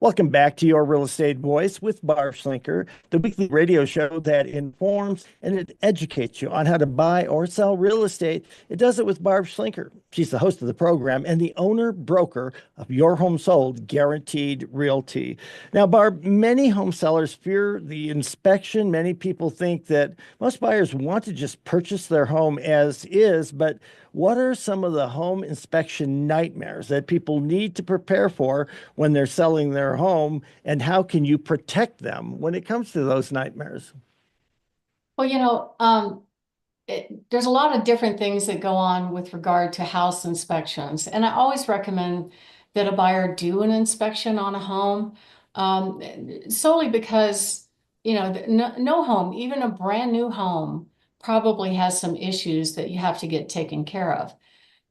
Welcome back to Your Real Estate Voice with Barb Schlinker, the weekly radio show that informs and it educates you on how to buy or sell real estate. It does it with Barb Schlinker. She's the host of the program and the owner broker of Your Home Sold Guaranteed Realty. Now, Barb, many home sellers fear the inspection. Many people think that most buyers want to just purchase their home as is, but what are some of the home inspection nightmares that people need to prepare for when they're selling their home, and how can you protect them when it comes to those nightmares? Well, there's a lot of different things that go on with regard to house inspections. And I always recommend that a buyer do an inspection on a home, um, solely because, no home, even a brand new home, probably has some issues that you have to get taken care of.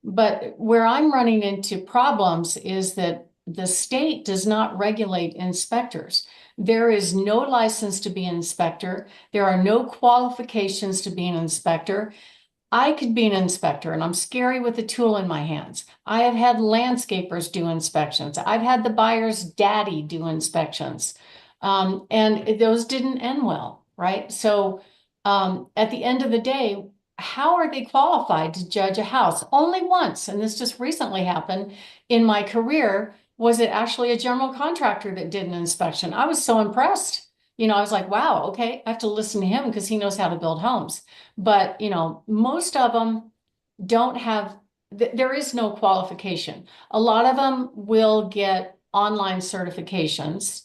But where I'm running into problems is that the state does not regulate inspectors. There is no license to be an inspector. There are no qualifications to be an inspector. I could be an inspector and I'm scary with a tool in my hands. I have had landscapers do inspections. I've had the buyer's daddy do inspections. And those didn't end well, right? So at the end of the day, how are they qualified to judge a house? Only once, and this just recently happened in my career, was it actually a general contractor that did an inspection. I was so impressed. I was like, wow, okay, I have to listen to him because he knows how to build homes. But, most of them don't have, there is no qualification. A lot of them will get online certifications.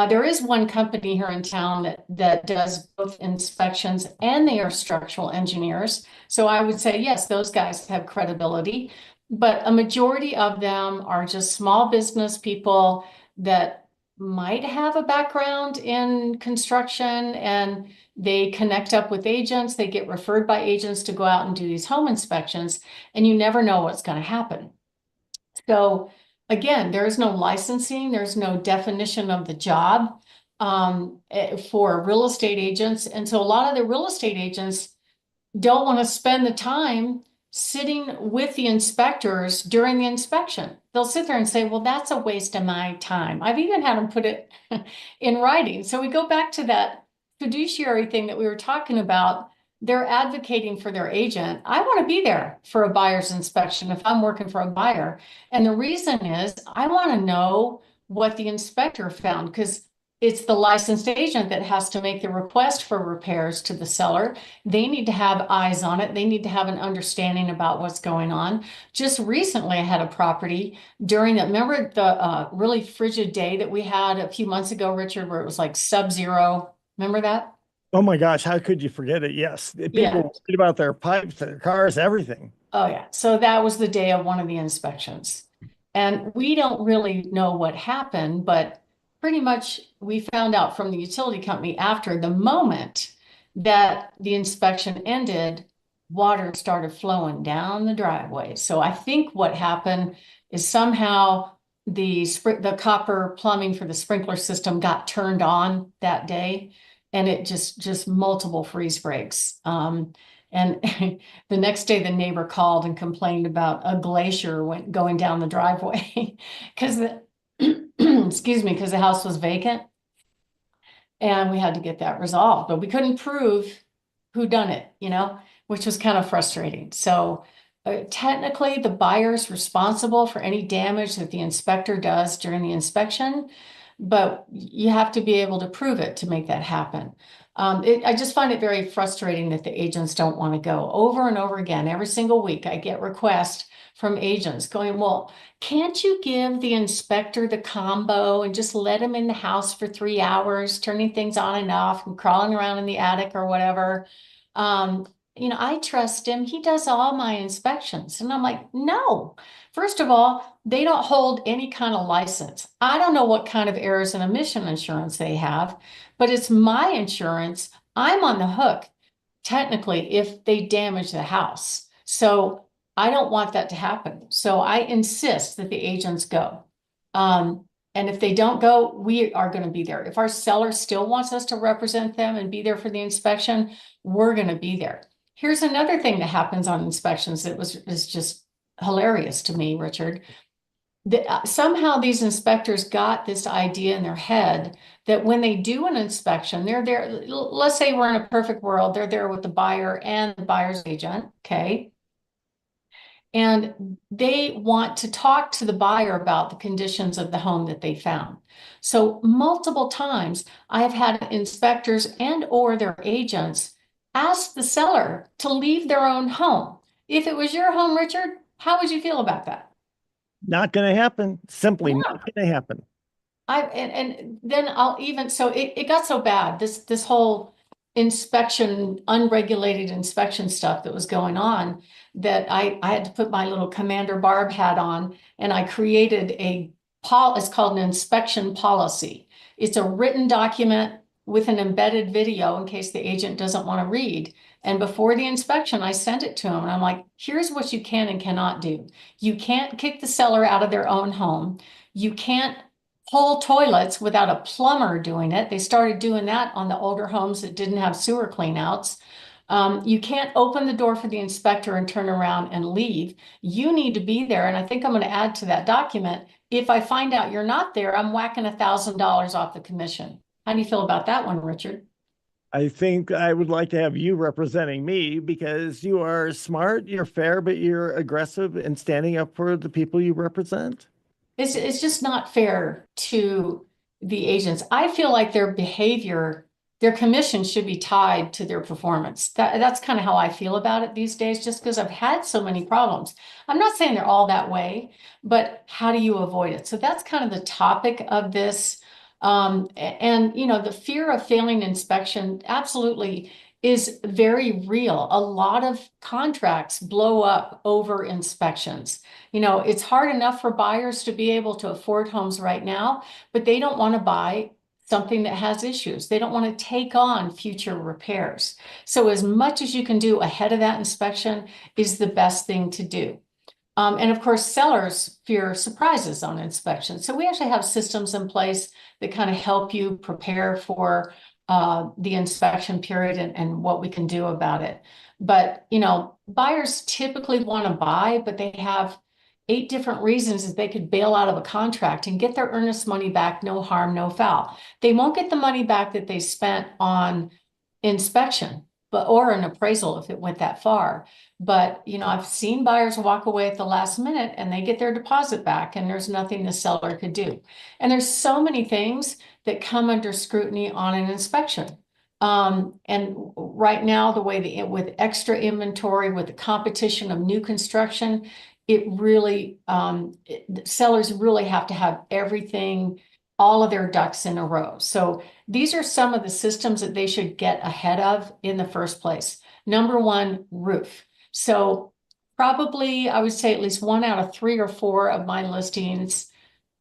There is one company here in town that does both inspections and they are structural engineers. So I would say, yes, those guys have credibility, but a majority of them are just small business people that might have a background in construction and they connect up with agents. They get referred by agents to go out and do these home inspections, and you never know what's going to happen. So again, there is no licensing, there's no definition of the job for real estate agents. And so a lot of the real estate agents don't want to spend the time sitting with the inspectors during the inspection. They'll sit there and say, well, that's a waste of my time. I've even had them put it in writing. So we go back to that fiduciary thing that we were talking about. They're advocating for their agent. I want to be there for a buyer's inspection if I'm working for a buyer. And the reason is I want to know what the inspector found, because it's the licensed agent that has to make the request for repairs to the seller. They need to have eyes on it. They need to have an understanding about what's going on. Just recently, I had a property during that. Remember the really frigid day that we had a few months ago, Richard, where it was like sub-zero? Remember that? Oh my gosh, how could you forget it? Yes, Yeah. people read about their pipes, their cars, everything. Oh, yeah. So that was the day of one of the inspections. And we don't really know what happened, but pretty much we found out from the utility company after the moment that the inspection ended, water started flowing down the driveway. So I think what happened is somehow the copper plumbing for the sprinkler system got turned on that day, and it just multiple freeze breaks. And the next day, the neighbor called and complained about a glacier going down the driveway because excuse me, because the house was vacant and we had to get that resolved, but we couldn't prove who done it, which was kind of frustrating. So technically, the buyer's responsible for any damage that the inspector does during the inspection, but you have to be able to prove it to make that happen. I just find it very frustrating that the agents don't want to go over and over again. Every single week, I get requests from agents going, well, can't you give the inspector the combo and just let him in the house for 3 hours, turning things on and off and crawling around in the attic or whatever? Um, I trust him. He does all my inspections. And I'm like, no. First of all, they don't hold any kind of license. I don't know what kind of errors and omission insurance they have, but it's my insurance. I'm on the hook, technically, if they damage the house. So I don't want that to happen. So I insist that the agents go. And if they don't go, we are going to be there. If our seller still wants us to represent them and be there for the inspection, we're going to be there. Here's another thing that happens on inspections that is just hilarious to me, Richard. somehow these inspectors got this idea in their head that when they do an inspection, they're there. Let's say we're in a perfect world, they're there with the buyer and the buyer's agent, okay? And they want to talk to the buyer about the conditions of the home that they found. So multiple times I've had inspectors and or their agents ask the seller to leave their own home. If it was your home, Richard, how would you feel about that? Not going to happen. Simply not Yeah. going to happen. And then I'll even so it got so bad, this whole inspection, unregulated inspection stuff that was going on, that I had to put my little Commander Barb hat on, and I created it's called an inspection policy. It's a written document with an embedded video in case the agent doesn't want to read. And before the inspection, I sent it to him, and I'm like, here's what you can and cannot do. You can't kick the seller out of their own home. You can't pull toilets without a plumber doing it. They started doing that on the older homes that didn't have sewer cleanouts. You can't open the door for the inspector and turn around and leave. You need to be there. And I think I'm going to add to that document. If I find out you're not there, I'm whacking $1,000 off the commission. How do you feel about that one, Richard? I think I would like to have you representing me because you are smart, you're fair, but you're aggressive and standing up for the people you represent. It's just not fair to the agents. I feel like their behavior, their commission should be tied to their performance. That's kind of how I feel about it these days, just because I've had so many problems. I'm not saying they're all that way, but how do you avoid it? So that's kind of the topic of this. And you know, the fear of failing inspection absolutely is very real. A lot of contracts blow up over inspections. You know, it's hard enough for buyers to be able to afford homes right now, but they don't want to buy something that has issues. They don't want to take on future repairs. So as much as you can do ahead of that inspection is the best thing to do. And of course, sellers fear surprises on inspection. So we actually have systems in place that kind of help you prepare for the inspection period and what we can do about it. But, you know, buyers typically want to buy, but they have 8 different reasons that they could bail out of a contract and get their earnest money back, no harm, no foul. They won't get the money back that they spent on inspection, but or an appraisal if it went that far. But you know, I've seen buyers walk away at the last minute and they get their deposit back, and there's nothing the seller could do. And there's so many things that come under scrutiny on an inspection. And right now, the way with extra inventory, with the competition of new construction, it really sellers really have to have everything, all of their ducks in a row. So these are some of the systems that they should get ahead of in the first place. Number one, roof. So probably I would say at least 1 out of 3 or 4 of my listings,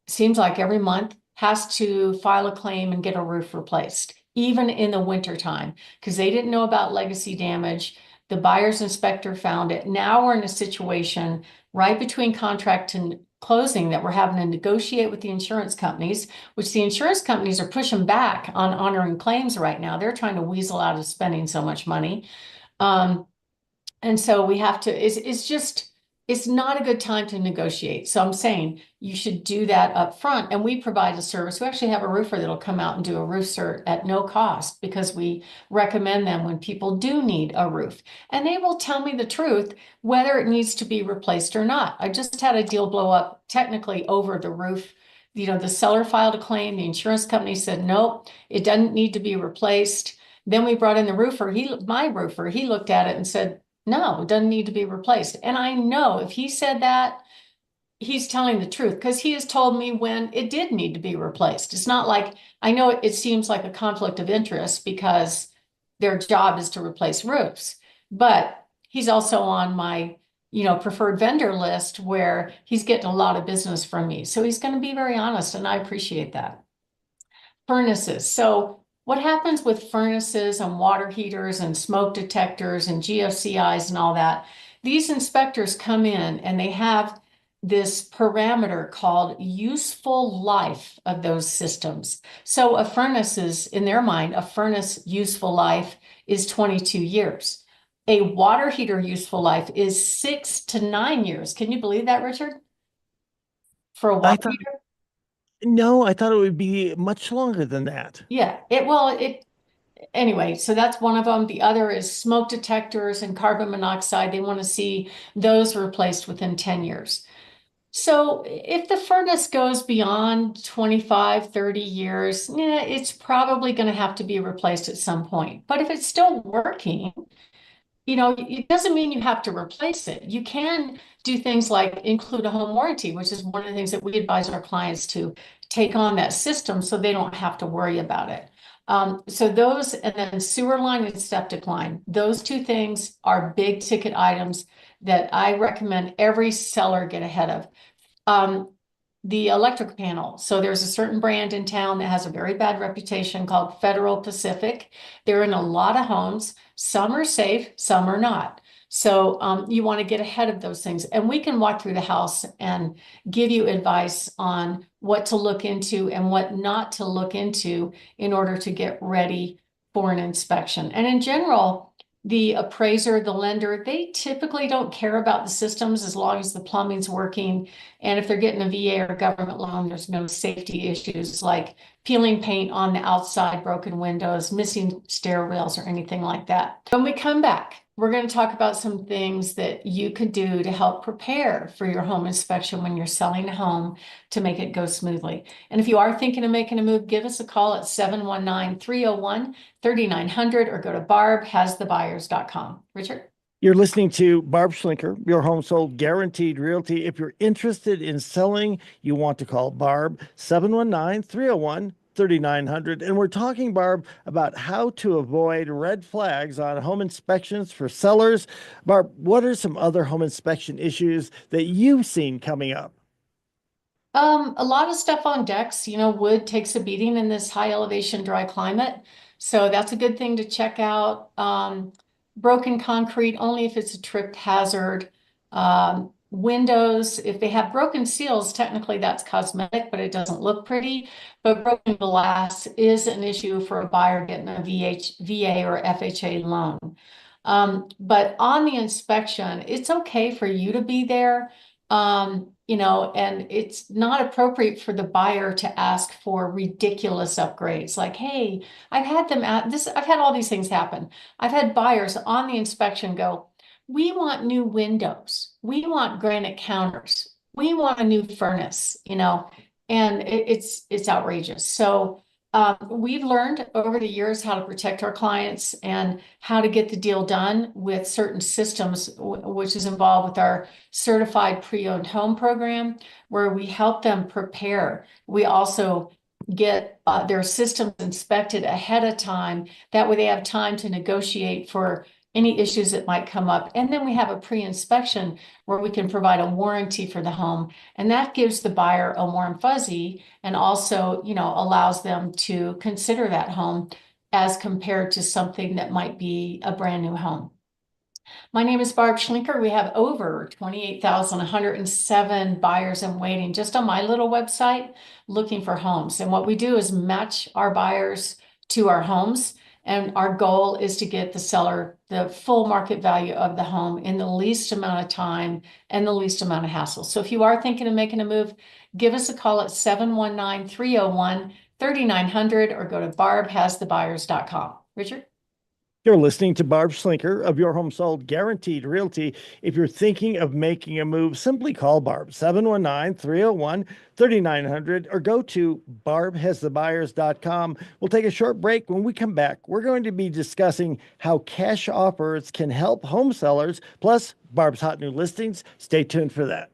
seems like every month, has to file a claim and get a roof replaced, even in the winter time, because they didn't know about legacy damage. The buyer's inspector found it. Now we're in a situation right between contract and closing that we're having to negotiate with the insurance companies, which the insurance companies are pushing back on honoring claims right now. They're trying to weasel out of spending so much money. And so we have to, it's not a good time to negotiate. So I'm saying you should do that up front. And we provide a service. We actually have a roofer that'll come out and do a roof cert at no cost because we recommend them when people do need a roof. And they will tell me the truth, whether it needs to be replaced or not. I just had a deal blow up technically over the roof. You know, the seller filed a claim. The insurance company said, nope, it doesn't need to be replaced. Then we brought in the roofer. My roofer, he looked at it and said, no, it doesn't need to be replaced. And I know if he said that, he's telling the truth because he has told me when it did need to be replaced. It's not like, I know it seems like a conflict of interest because their job is to replace roofs, but he's also on my, you know, preferred vendor list where he's getting a lot of business from me. So he's going to be very honest, and I appreciate that. Furnaces. So what happens with furnaces and water heaters and smoke detectors and GFCIs and all that? These inspectors come in and they have this parameter called useful life of those systems. So a furnace is, in their mind, a furnace useful life is 22 years. A water heater useful life is 6 to 9 years. Can you believe that, Richard? for a I water thought, heater? no, I thought it would be much longer than that. Yeah, it well, it anyway, so that's one of them. The other is smoke detectors and carbon monoxide. They want to see those replaced within 10 years. So if the furnace goes beyond 25, 30 years, yeah, it's probably going to have to be replaced at some point. But if it's still working, it doesn't mean you have to replace it. You can do things like include a home warranty, which is one of the things that we advise our clients to take on that system so they don't have to worry about it. So those, and then sewer line and septic line, those two things are big ticket items that I recommend every seller get ahead of. Um, the electric panel. So there's a certain brand in town that has a very bad reputation called Federal Pacific. They're in a lot of homes. Some are safe, some are not. So you want to get ahead of those things. And we can walk through the house and give you advice on what to look into and what not to look into in order to get ready for an inspection. And in general, the appraiser, the lender, they typically don't care about the systems as long as the plumbing's working. And if they're getting a VA or government loan, there's no safety issues like peeling paint on the outside, broken windows, missing stair rails, or anything like that. When we come back, we're going to talk about some things that you could do to help prepare for your home inspection when you're selling a home to make it go smoothly. And if you are thinking of making a move, give us a call at 719-301-3900 or go to barbhasthebuyers.com. Richard? You're listening to Barb Schlinker, your home sold guaranteed realty. If you're interested in selling, you want to call Barb 719-301-3900. And we're talking, Barb, about how to avoid red flags on home inspections for sellers. Barb, what are some other home inspection issues that you've seen coming up? A lot of stuff on decks. Wood takes a beating in this high elevation, dry climate. So that's a good thing to check out. Broken concrete, only if it's a tripped hazard. Windows, if they have broken seals, technically that's cosmetic, but it doesn't look pretty. But broken glass is an issue for a buyer getting a VA or FHA loan. But on the inspection, it's okay for you to be there. And it's not appropriate for the buyer to ask for ridiculous upgrades. Like, hey, I've had them at this, I've had all these things happen. I've had buyers on the inspection go, we want new windows. We want granite counters. We want a new furnace, and it's outrageous. So we've learned over the years how to protect our clients and how to get the deal done with certain systems, which is involved with our certified pre-owned home program, where we help them prepare. We also get their systems inspected ahead of time. That way they have time to negotiate for any issues that might come up. And then we have a pre-inspection where we can provide a warranty for the home. And that gives the buyer a warm fuzzy and also, allows them to consider that home as compared to something that might be a brand new home. My name is Barb Schlinker. We have over 28,107 buyers in waiting just on my little website looking for homes. And what we do is match our buyers to our homes. And our goal is to get the seller the full market value of the home in the least amount of time and the least amount of hassle. So if you are thinking of making a move, give us a call at 719-301-3900 or go to barbhasthebuyers.com. Richard? You're listening to Barb Schlinker of Your Home Sold Guaranteed Realty. If you're thinking of making a move, simply call Barb 719-301-3900 or go to barbhasthebuyers.com. We'll take a short break. When we come back, we're going to be discussing how cash offers can help home sellers, plus Barb's hot new listings. Stay tuned for that.